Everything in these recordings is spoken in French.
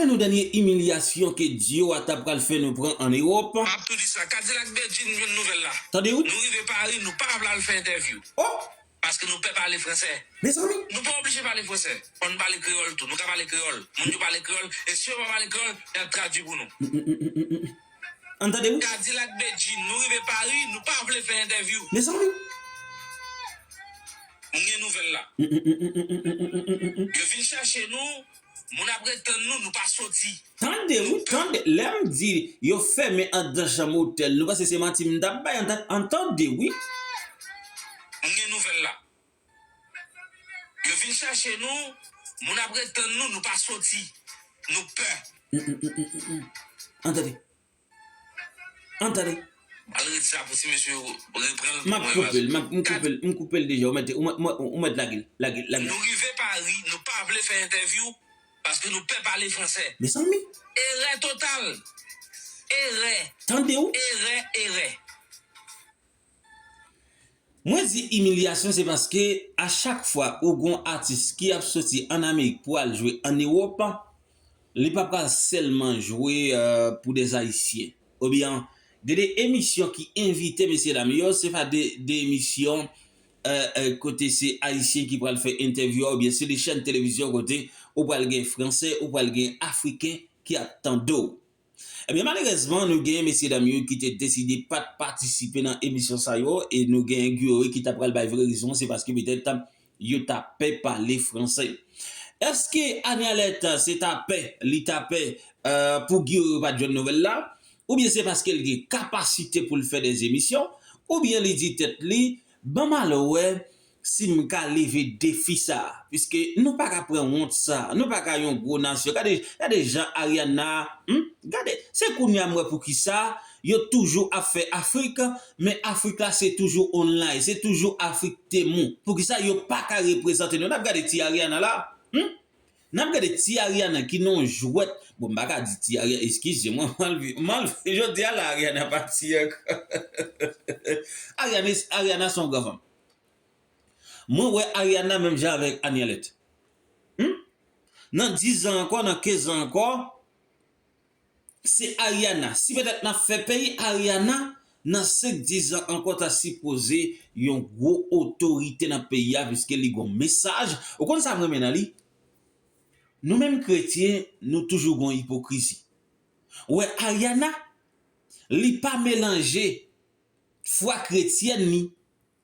rappelez nous dernière humiliation que Dieu a tapé fait nous prendre en Europe. M'a tout dit ça. Cadillac Bedjin, une nouvelle là. Attendez où? Nous arrivons à Paris, nous pas à faire interview. Oh! Parce que nous ne pouvons pas parler français. Mes amis! Nous ne pouvons pas obligés de parler français. On ne parle créole tout. Nous ne parler créole. Nous ne parler créole. Et si on va parler créole, il y a traduit pour nous. Entendez où? Cadillac Bedjin, nous arrivons à Paris, nous pas à faire interview. Mes amis! Nous avons une nouvelle là. Ils viennent chercher nous. Mon après nous pas sorti. Tendez, l'homme dit, yo fermé en dans chambre hôtel, nous parce que c'est menti m'dabay, entendez, oui? On une nouvelle là. Ils viennent chercher nous, mon après nous pas sorti. Nous peur. Entendez. Alors ça pour si monsieur reprend. Ma couper déjà, on met la gueule. Nous arrivons à Paris, nous pas voulu faire interview parce que nous ne pouvons pas parler français. Mes amis. Erreur totale. Erreur. Tendez où? Erreur. Moi, dis humiliation, c'est parce que à chaque fois où un artiste qui a sorti en Amérique pour aller jouer en Europe, il ne peut pas seulement jouer pour des Haïtiens. Ou bien, des émissions qui invitent, messieurs dames, c'est pas des émissions côté c'est Haïtien qui pourra faire interview, ou bien c'est des chaînes de télévision côté, ou pour le français, ou pour le africain qui attend d'eau. Eh bien, malheureusement, nous avons messieurs dames qui ont décidé pas de participer dans l'émission ça et nous avons Guillaume qui t'a pris la vraie raison, c'est parce que peut-être yo tapé parler français. Est-ce que Anialette c'est tapé, li tapé pour Guillaume pas de nouvelle là, ou bien c'est parce qu'elle a capacité pour le faire des émissions, ou bien il dit tête li, ben mal ouais. Si m'ka lever défi ça puisque nous pas qu'à prendre honte ça nous pas qu'à yon gros nation regardez des gens Ariana regardez c'est kounya moi pour qui ça yo toujours a fait Afrique mais Afrique là c'est toujours online c'est toujours Afrique témoin pour qui ça yo pas qu'à représenter nous n'a regardé ti Ariana là n'a regardé ti Ariana qui non jouet bon m'pa ka dit ti Ariana excusez-moi mal je dis à la Ariana pas ti Ariana son gouvernement. Moi, ouais, Ariana, même j'ai avec Anielette. Dans 10 ans encore, dans 15 ans encore, c'est Ariana. Si peut-être n'a fait payer Ariana, dans 5-10 ans encore, t'as supposé une grosse autorité dans le pays, puisqu'il y a un message. Au contraire, ça me mène nous-mêmes chrétiens, nous toujours une hypocrisie. Ouais, Ariana, li pas mélanger foi chrétienne ni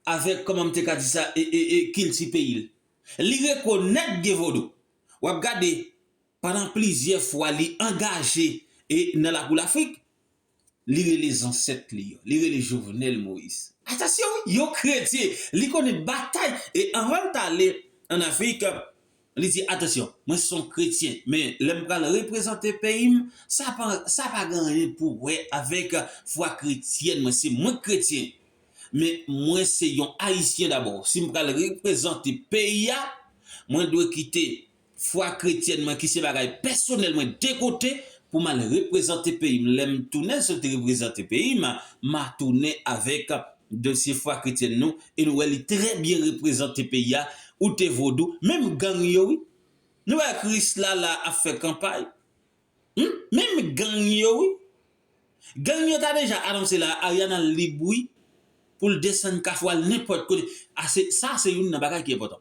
avec comment m'te ka dit ça et qu'il si pays li reconnaître Gévodo ou regarder pendant plusieurs fois li engagé et dans la pour l'Afrique li les ancêtres li les Jovenel Moïse attention yo chrétien li connaît bataille et avant d'aller en Afrique li dit attention moi sont chrétien mais l'aime pas représenter pays ça pas gagner pour ouais avec foi chrétienne moi c'est moi chrétien. Mais moi c'est un haïtien d'abord. Si je veux représenter pays, moi je dois quitter foi chrétienne moi qui c'est bagaille personnellement de côté pour mal représenter pays. L'aime tourner sur représenter pays, m'a tourner avec de ces foi chrétienne nous et nous elle très bien représenter pays ou te vaudou même gang yo oui. Nous Christ là a fait campagne. Même gang yo oui. Gang yo t'a déjà annoncé là Ariana Liboui pour le descendre kafoual n'importe quoi. Ça c'est une bagage qui est important.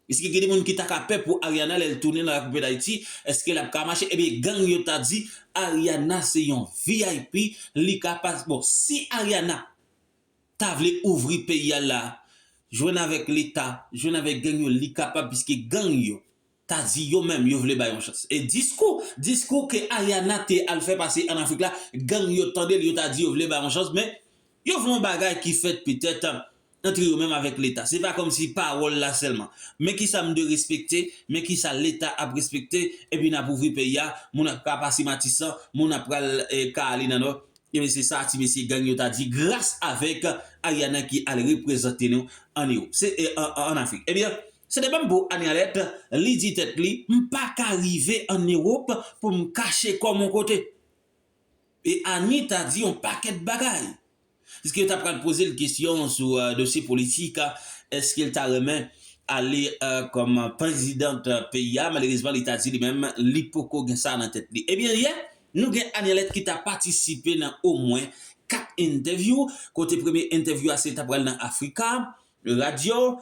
Est-ce que des gens qui t'a capé pour Ariana elle tourner dans la Coupe d'Haïti, est-ce qu'elle a pas marché et bien gang yo t'a dit Ariana c'est un VIP, li capable bon si Ariana t'a voulu ouvrir pays là, joindre avec l'état, joindre avec gang yo li capable puisque gang yo t'a dit yo même yo voulait bailler une chance. Et discours que Ariana te a fait passer en Afrique là, gang yo tendait yo t'a dit yo voulait bailler une chance mais yo font bagay qui fait peut-être entre eux même avec l'état. C'est pas comme si parole là seulement. Mais qui ça me de respecter, mais qui ça l'état a respecté et puis n'a ouvrir pays a, mon a pas passer Matissan, mon a pral Kali nano. Et c'est ça ti monsieur gang yo t'a dit grâce avec Ariana qui a représenter nous en Europe. C'est en Afrique. Eh bien c'est de même pour Anialette, li dit tête li, m'pas qu'arriver en Europe pour me cacher comme mon côté. Et Annie t'a dit un paquet de bagailles. Est-ce que tu as poser une question sur dossier politique? Est-ce qu'il t'a remis aller comme présidente pays, malheureusement, l'État dit lui-même, l'hypoco gen ça dans tête. Eh bien, hier, nous avons Anielette qui a participé dans au moins 4 interviews. Côté premier interview, c'est après dans Africa. Radio,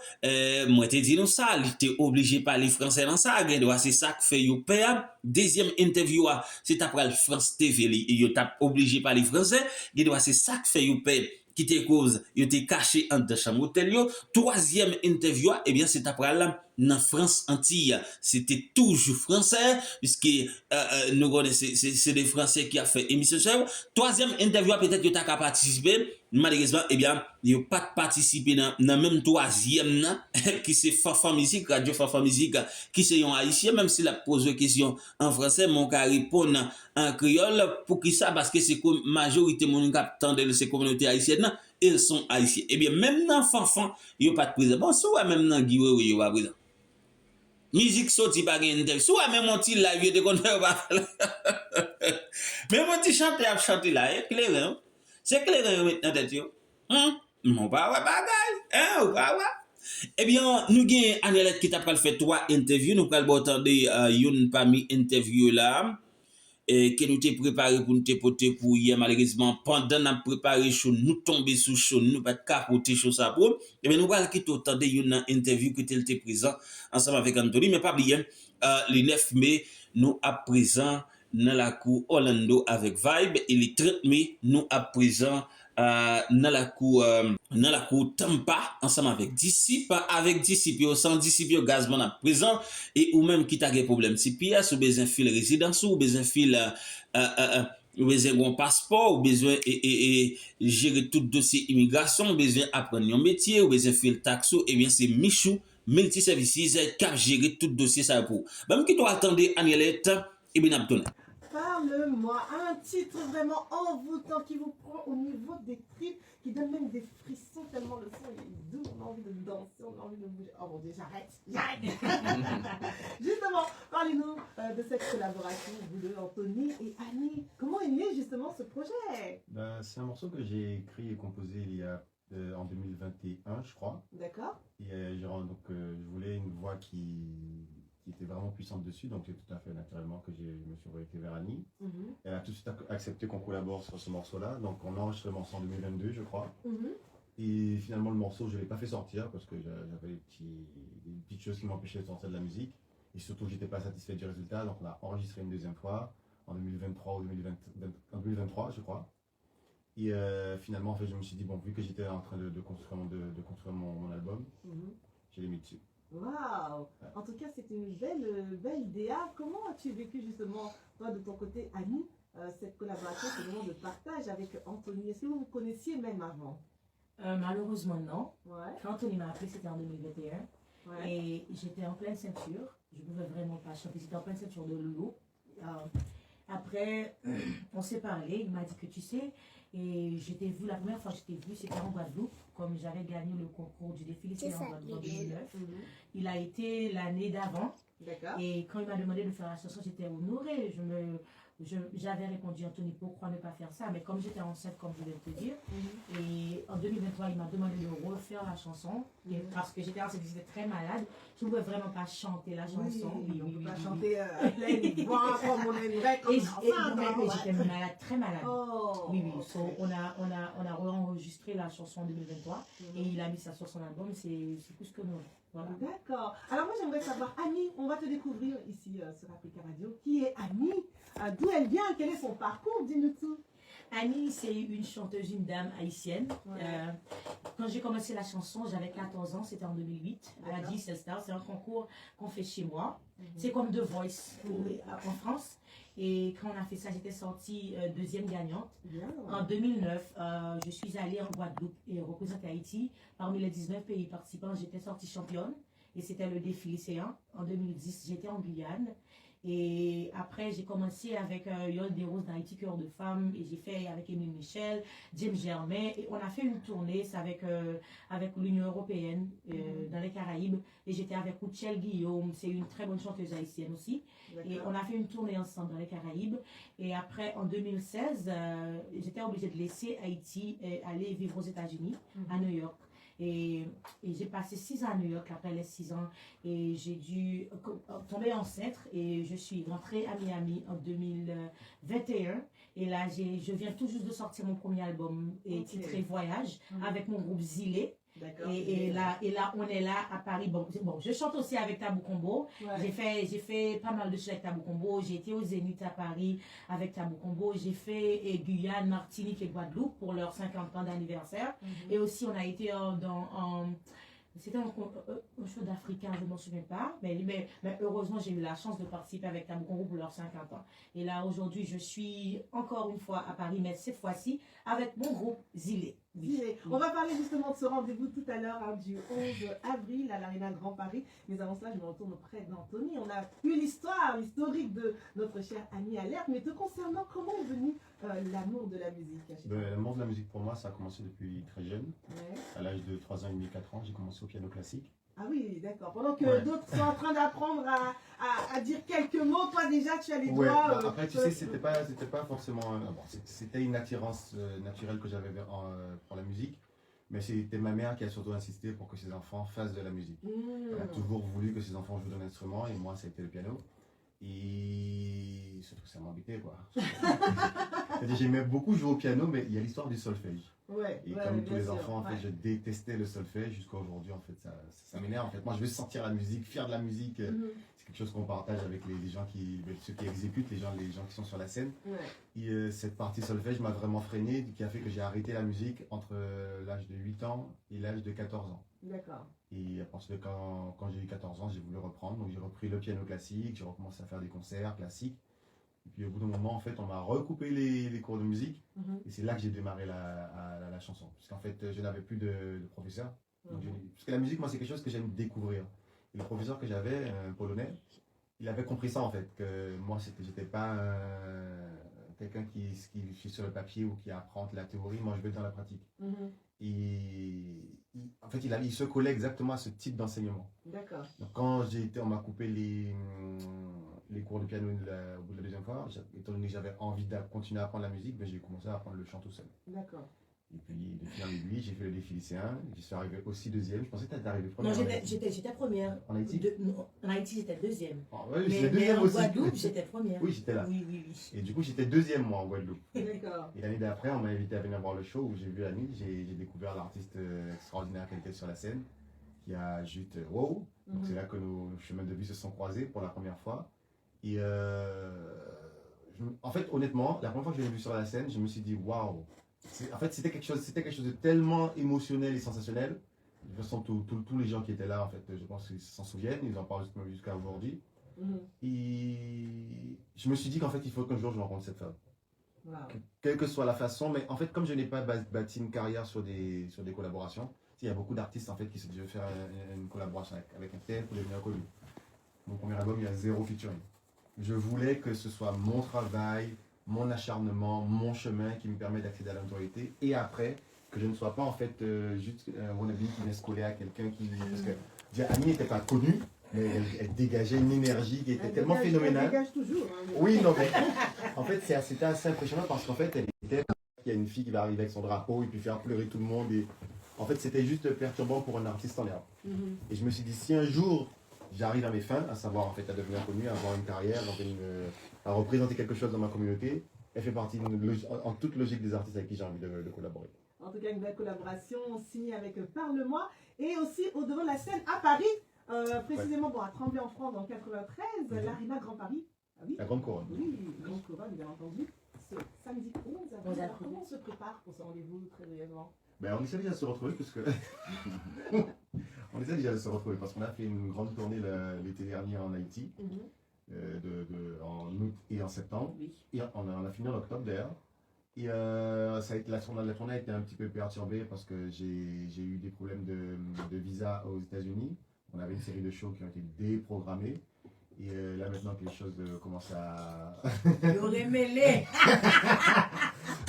moi te dit nous ça, il était obligé de parler français dans ça, c'est ça que fait yo père. Deuxième interview, c'est après le France TV, il t'a obligé de parler français, c'est ça que fait yo père qui te cause, il était caché en de chambre hôtel yo. Troisième interview, eh bien c'est après là dans France Antilles, c'était toujours français puisque nous connaissons c'est des français qui a fait émission sur. Troisième interview peut-être que tu as participé, malheureusement eh bien il a pas participé dans même troisième qui c'est Fafa Musique, Radio Fafa Musique qui c'est un haïtien, même s'il a posé une question en français mon cas répondre en créole pour qui ça parce que c'est comme majorité mon cap tendait de ces communautés haïtiennes ils sont haïtiens. Eh bien même dans Fanfan, il n'y a pas de présent. Bon, soit même dans Guiwe, il y a pas présent. Musique sorti pas gain interview. Soit même mon petit live de qu'on fait pas. Mais mon petit chanteur a chanté là, c'est clair hein. C'est clair hein maintenant tête yo. Mon pas ouais bagay. Hein, ou pas ouais. Eh bien, nous avons Anielette qui t'a fait 3 interviews. Nous allons attendre une parmi interview là. Et que nous t'ai préparé pour nous t'époter pour hier, malheureusement, pendant nous préparé chaud, nous tomber sous chaud, nous pas capoter chaud ça pour. Et bien, nous allons quitter autant de une interview que tu étais présent ensemble avec Anthony, mais pas oublier, le 9 mai, nous à présent dans la cour Orlando avec Vibe, et le 30 mai, nous à présent dans la cour Tampa ensemble avec Disciple sans Disciple gazman à présent et ou même qui t'a des problèmes si pièce ou besoin fil résidence ou besoin fil ou besoin un passeport ou besoin et gérer tout dossier immigration ou besoin apprendre un métier ou besoin fil taxe et bien c'est Michou Multiservices qui a géré tout dossier ça pour même qui doit attendre Anielette et bien Abdon. Parle-moi, un titre vraiment envoûtant qui vous prend au niveau des tripes, qui donne même des frissons tellement le son est doux, on a envie de danser, on a envie de bouger. Oh mon Dieu, j'arrête. Justement, parlez-nous de cette collaboration, vous deux, Anthony et Annie. Comment est né justement ce projet? C'est un morceau que j'ai écrit et composé il y a en 2021, je crois. D'accord. Et donc, je voulais une voix qui était vraiment puissante dessus, donc c'est tout à fait naturellement que je me suis orienté vers Annie. Elle a tout de suite accepté qu'on collabore sur ce morceau-là, donc on a enregistré le morceau en 2022, je crois. Et finalement, le morceau, je ne l'ai pas fait sortir parce que j'avais des petites choses qui m'empêchaient de sortir de la musique. Et surtout, je n'étais pas satisfait du résultat, donc on a enregistré une deuxième fois en 2023 ou en 2023, je crois. Et finalement, en fait, je me suis dit, bon, vu que j'étais en train de construire mon album, je l'ai mis dessus. Waouh! En tout cas, c'est une belle DA. Comment as-tu vécu justement, toi, de ton côté, Annie, cette collaboration, ce moment de partage avec Anthony? Est-ce que vous vous connaissiez même avant? Malheureusement, non. Ouais. Quand Anthony m'a appelé, c'était en 2021. Ouais. Et j'étais en pleine ceinture. Je ne pouvais vraiment pas chanter. J'étais en pleine ceinture de Loulou. Après, on s'est parlé. Il m'a dit que tu sais, et j'étais vue, la première fois que j'étais vue, c'était en Guadeloupe. Comme j'avais gagné le concours du défilé, c'était en Guadeloupe en 2009. Il a été l'année d'avant. D'accord. Et quand il m'a demandé de faire la chanson, j'étais honorée. J'avais répondu, Anthony, pourquoi ne pas faire ça? Mais comme j'étais enceinte, comme je viens de te dire, et en 2023, il m'a demandé de refaire la chanson, et parce que j'étais enceinte, j'étais très malade. Je ne pouvais vraiment pas chanter la chanson. Oui, on ne peut pas chanter pleine voix comme on aimerait, comme j'étais malade, très malade. Oh. Oui. So, on a enregistré la chanson en 2023, et il a mis ça sur son album, c'est plus que nous. Voilà. D'accord. Alors moi j'aimerais savoir, Annie, on va te découvrir ici sur Africa Radio. Qui est Annie? D'où elle vient? Quel est son parcours? Dis-nous tout. Annie, c'est une chanteuse, une dame haïtienne. Ouais. Quand j'ai commencé la chanson, j'avais 14 ans, c'était en 2008. À la 10 Stars, c'est un concours qu'on fait chez moi. C'est comme The Voice en France. Et quand on a fait ça, j'étais sortie deuxième gagnante. En 2009, je suis allée en Guadeloupe et représenté Haïti. Parmi les 19 pays participants, j'étais sortie championne. Et c'était le défi lycéen. En 2010, j'étais en Guyane. Et après, j'ai commencé avec Yol des Roses d'Haïti, Cœur de Femme, et j'ai fait avec Émile Michel, James Germain, et on a fait une tournée avec l'Union Européenne dans les Caraïbes, et j'étais avec Rouchel Guillaume, c'est une très bonne chanteuse haïtienne aussi, et on a fait une tournée ensemble dans les Caraïbes, et après, en 2016, j'étais obligée de laisser Haïti et aller vivre aux États-Unis, à New York. Et j'ai passé 6 ans à New York après les 6 ans. Et j'ai dû tomber enceinte. Et je suis rentrée à Miami en 2021. Et là, je viens tout juste de sortir mon premier album titré Voyage avec mon groupe Zilé. Et là, on est là à Paris. Bon, je chante aussi avec Tabou Combo. Ouais. J'ai fait pas mal de choses avec Tabou Combo. J'ai été au Zénith à Paris avec Tabou Combo. J'ai fait Guyane, Martinique et Guadeloupe pour leur 50 ans d'anniversaire. Et aussi, on a été c'était un show d'Africain, je ne m'en souviens pas, mais heureusement, j'ai eu la chance de participer avec Tabou Combo pour leurs 50 ans. Et là, aujourd'hui, je suis encore une fois à Paris, mais cette fois-ci avec mon groupe Zilé. Oui. On va parler justement de ce rendez-vous tout à l'heure, du 11 avril à l'Arena Grand Paris. Mais avant cela, je me retourne auprès d'Anthony. On a eu l'historique de notre cher Annie Alert. Mais te concernant, comment est venu l'amour de la musique? L'amour de la musique pour moi, ça a commencé depuis très jeune. Ouais. À l'âge de 3 ans et demi, 4 ans, j'ai commencé au piano classique. Ah oui, d'accord. Pendant que d'autres sont en train d'apprendre à dire quelques mots, toi déjà tu as les doigts. Après, tu sais, c'était pas forcément. C'était une attirance naturelle que j'avais pour la musique. Mais c'était ma mère qui a surtout insisté pour que ses enfants fassent de la musique. Elle a toujours voulu que ses enfants jouent d'un instrument et moi, ça a été le piano. Et surtout que ça m'embêtait, quoi. J'aimais beaucoup jouer au piano, mais il y a l'histoire du solfège. Et comme tous les enfants, en fait, je détestais le solfège jusqu'à aujourd'hui. En fait, ça m'énerve. En fait, moi, je veux sentir la musique, faire de la musique. C'est quelque chose qu'on partage avec les gens ceux qui exécutent, les gens qui sont sur la scène. Et cette partie solfège m'a vraiment freiné, qui a fait que j'ai arrêté la musique entre l'âge de 8 ans et l'âge de 14 ans. D'accord. Et parce que quand j'ai eu 14 ans, j'ai voulu reprendre. Donc j'ai repris le piano classique, j'ai recommencé à faire des concerts classiques. Et puis au bout d'un moment, en fait, on m'a recoupé les cours de musique. Et c'est là que j'ai démarré la chanson. Parce qu'en fait, je n'avais plus de professeur. Donc, parce que la musique, moi, c'est quelque chose que j'aime découvrir. Et le professeur que j'avais, un polonais, il avait compris ça, en fait. Que moi, j'étais pas quelqu'un qui est sur le papier ou qui apprend la théorie. Moi, je veux être dans la pratique. En fait, il se collait exactement à ce type d'enseignement. D'accord. Donc, quand on m'a coupé les cours de piano au bout de la deuxième fois, étant donné que j'avais envie de continuer à apprendre la musique, j'ai commencé à apprendre le chant tout seul. D'accord. Et puis, de fil en aiguille, j'ai fait le défi lycéen. J'y suis arrivé aussi deuxième. Je pensais que tu étais arrivé première. Non, j'étais première. En Haïti En Haïti, j'étais deuxième. Ah, oui, j'étais deuxième en aussi. Guadeloupe, j'étais première. Oui, j'étais là. Oui. Et du coup, j'étais deuxième, moi, en Guadeloupe. D'accord. Et l'année d'après, on m'a invité à venir voir le show où j'ai vu Annie. J'ai découvert l'artiste extraordinaire qu'elle était sur la scène, qui a juste wow. Donc, c'est là que nos chemins de vie se sont croisés pour la première fois. Et en fait, honnêtement, la première fois que je l'ai vu sur la scène, je me suis dit waouh. En fait, c'était quelque chose de tellement émotionnel et sensationnel. De toute façon, tous les gens qui étaient là, en fait, je pense qu'ils s'en souviennent, ils en parlent jusqu'à aujourd'hui. Et je me suis dit qu'en fait, il faut qu'un jour je rencontre cette femme. Wow. Quelle que soit la façon, mais en fait, comme je n'ai pas bâti une carrière sur des collaborations, il y a beaucoup d'artistes en fait qui se disent faire une collaboration avec un tel pour devenir connu. Mon premier album, il y a 0 featuring. Je voulais que ce soit mon travail, mon acharnement, mon chemin qui me permet d'accéder à la notoriété. Et après, que je ne sois pas en fait juste un wannabe qui vient se coller à quelqu'un qui... Parce que Annie n'était pas connue, mais elle dégageait une énergie qui était tellement phénoménale. Elle dégage toujours. Hein, oui, non, mais en fait, c'était assez impressionnant parce qu'en fait, il y a une fille qui va arriver avec son drapeau et puis faire pleurer tout le monde. Et en fait, c'était juste perturbant pour un artiste en l'air. Et je me suis dit, si un jour j'arrive à mes fins, à savoir en fait à devenir connu, à avoir une carrière, à représenter quelque chose dans ma communauté, elle fait partie en toute logique des artistes avec qui j'ai envie de collaborer. En tout cas, une belle collaboration signée avec Parle-moi et aussi au devant de la scène à Paris, précisément à Tremblay en France en 93, l'Arena Grand Paris. Ah oui. La Grande Couronne. Oui, Grande Couronne, bien entendu. Ce samedi 11 avril. Alors, comment on se prépare pour ce rendez-vous très brièvement? On essaie déjà de se retrouver parce que parce qu'on a fait une grande tournée l'été dernier en Haïti, en août et en septembre. Oui. Et on a fini en octobre d'ailleurs. Et ça a été, la tournée a été un petit peu perturbée parce que j'ai eu des problèmes de visa aux États-Unis. On avait une série de shows qui ont été déprogrammés. Et là maintenant que les choses commencent à... J'aurais mêlé.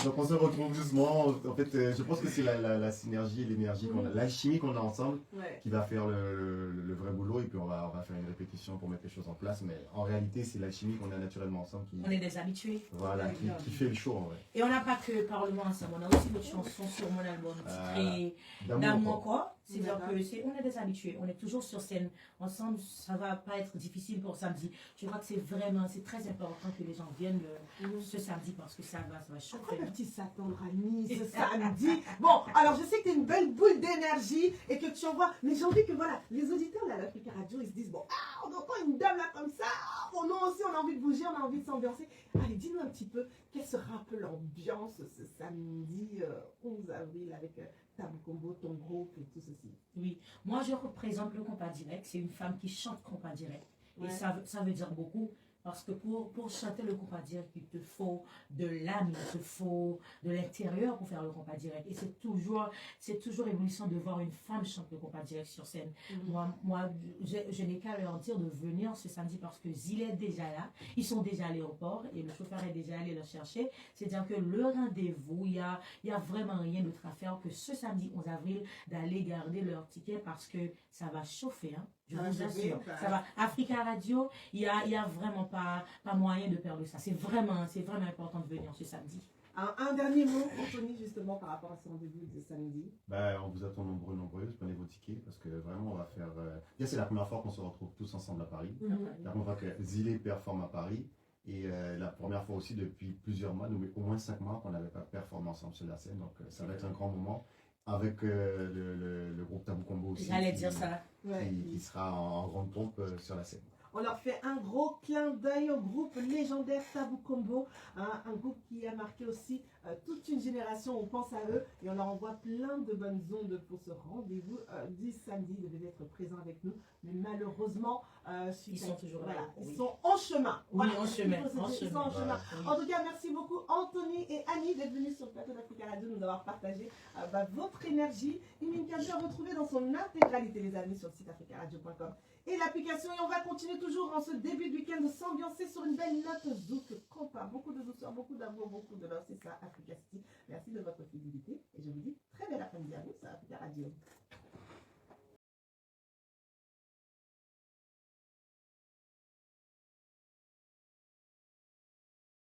Donc on se retrouve doucement. En fait, je pense que c'est la synergie et l'énergie qu'on a, l'alchimie qu'on a ensemble qui va faire le vrai boulot. Et puis on va faire une répétition pour mettre les choses en place. Mais en réalité, c'est l'alchimie qu'on a naturellement ensemble qui... On est des habitués. Voilà, qui fait le show en vrai. Et on n'a pas que Parlement ensemble. On a aussi d'autres chansons sur mon album titré D'amour quoi. C'est-à-dire on est des habitués, on est toujours sur scène ensemble, ça va pas être difficile pour samedi. Je crois que c'est très important que les gens viennent ce samedi parce que ça va chauffer. Pourquoi le petit s'attendre à Nice ce samedi? Bon, alors je sais que tu es une belle boule d'énergie et que tu envoies, mais j'ai envie que voilà, les auditeurs là, l'Africa Radio, ils se disent bon, on entend une dame là comme ça, bon, nous aussi on a envie de bouger, on a envie de s'ambiancer. Allez, dis-nous un petit peu, quelle sera un peu l'ambiance ce samedi 11 avril avec Tabou Combo, ton groupe et tout ceci? Oui, moi je représente le compas direct, c'est une femme qui chante compas direct. Ouais. Et ça veut dire beaucoup. Parce que pour chanter le compas direct, il te faut de l'âme, il te faut de l'intérieur pour faire le compas direct. Et c'est toujours éblouissant de voir une femme chanter le compas direct sur scène. Moi je n'ai qu'à leur dire de venir ce samedi parce que Zil est déjà là. Ils sont déjà à l'aéroport et le chauffeur est déjà allé le chercher. C'est-à-dire que le rendez-vous, il y a vraiment rien d'autre à faire que ce samedi 11 avril d'aller garder leur ticket parce que ça va chauffer. Hein. Je vous assure, ça va. Africa Radio, il y a vraiment pas moyen de perdre ça. C'est vraiment important de venir ce samedi. Un dernier mot, Anthony, justement, par rapport à ce rendez-vous de samedi. On vous attend nombreux, prenez vos tickets, parce que vraiment, on va faire... c'est la première fois qu'on se retrouve tous ensemble à Paris. La première fois que Zilé performe à Paris. Et la première fois aussi depuis plusieurs mois, au moins 5 mois, qu'on n'avait pas performé ensemble sur la scène. Donc, ça va être un grand moment. Avec le groupe Tabou Combo aussi. J'allais dire ça. Qui sera en grande pompe sur la scène. On leur fait un gros clin d'œil au groupe légendaire Tabou Combo, un groupe qui a marqué aussi toute une génération. On pense à eux et on leur envoie plein de bonnes ondes pour ce rendez-vous du samedi. Ils devaient être présents avec nous, mais malheureusement, ils sont toujours là. Ils sont en chemin. Oui, en chemin. Ils sont en chemin. En tout cas, merci beaucoup Anthony et Annie d'être venus sur le plateau d'Africa Radio, nous avoir partagé votre énergie. Une interview à retrouver dans son intégralité, les amis, sur le site africaradio.com. Et l'application, et on va continuer toujours en ce début de week-end de s'ambiancer sur une belle note zouk compas. Beaucoup de douceur, beaucoup d'amour, beaucoup de love, c'est ça, Africa City. Merci de votre fidélité et je vous dis très belle après-midi à vous sur Africa Radio.